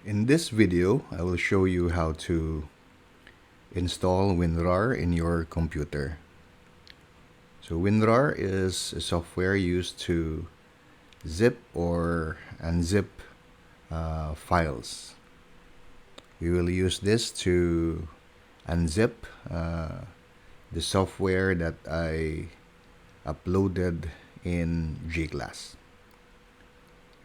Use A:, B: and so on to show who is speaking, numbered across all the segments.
A: In this video, I will show you how to install Winrar in your computer. So Winrar is a software used to zip or unzip files. We will use this to unzip the software that I uploaded in G-Class.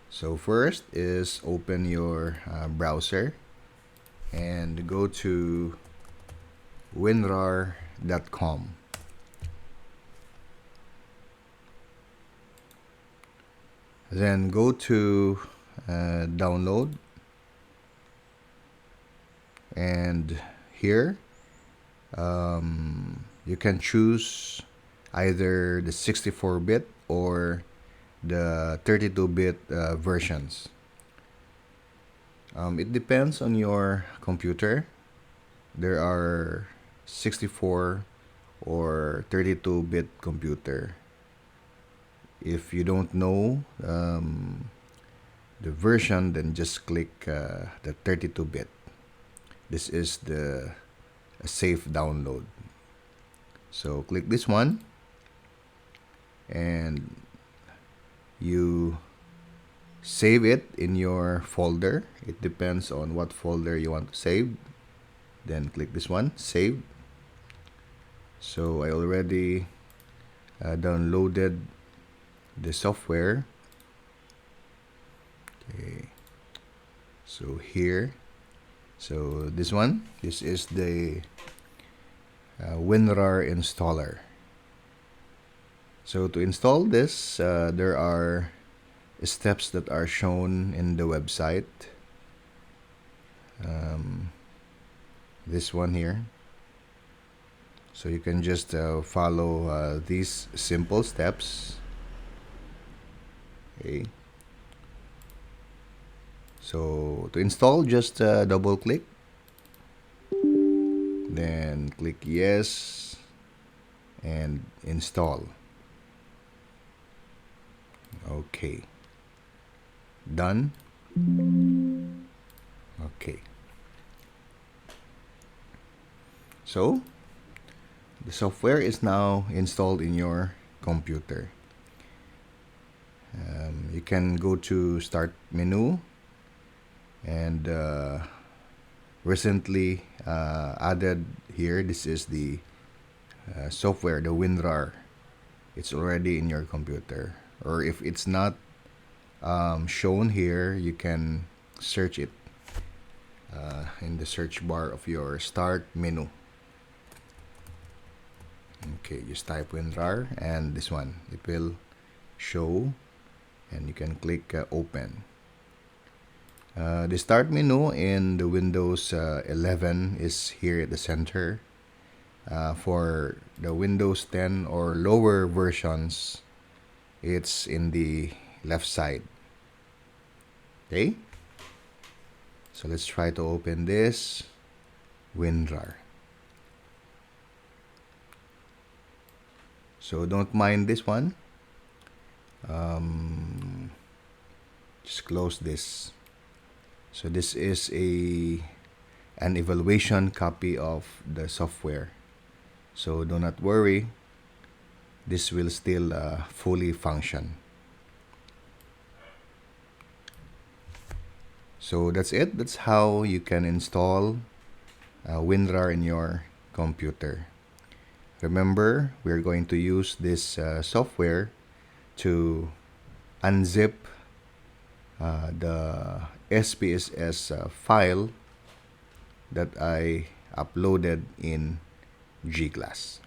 A: So first is open your browser and go to winrar.com. Then go to download, and here you can choose either the 64-bit or the 32-bit versions. It depends on your computer. There are 64 or 32-bit computer. If you don't know the version, then just click the 32-bit. This is a safe download. So click this one, and you save it in your folder. It depends on what folder you want to save. Then click this one, save. So I already downloaded the software. Okay, so here, so this is the Winrar installer. So to install this, there are steps that are shown in the website. This one here. So you can just follow these simple steps. Okay. So to install, just double click, then click yes and install. Okay, done. Okay, so the software is now installed in your computer. You can go to start menu, and recently added here, this is the software, the Winrar. It's already in your computer, or if it's not shown here, you can search it in the search bar of your start menu. Okay, just type Winrar, and this one, it will show, and you can click open. The start menu in the Windows 11 is here at the center. For the Windows 10 or lower versions, it's in the left side. Okay, so let's try to open this Winrar. So don't mind this one. Just close this. So this is an evaluation copy of the software. So do not worry, this will still fully function. So that's it. That's how you can install Winrar in your computer. Remember, we're going to use this software to unzip the SPSS file that I uploaded in G-Class.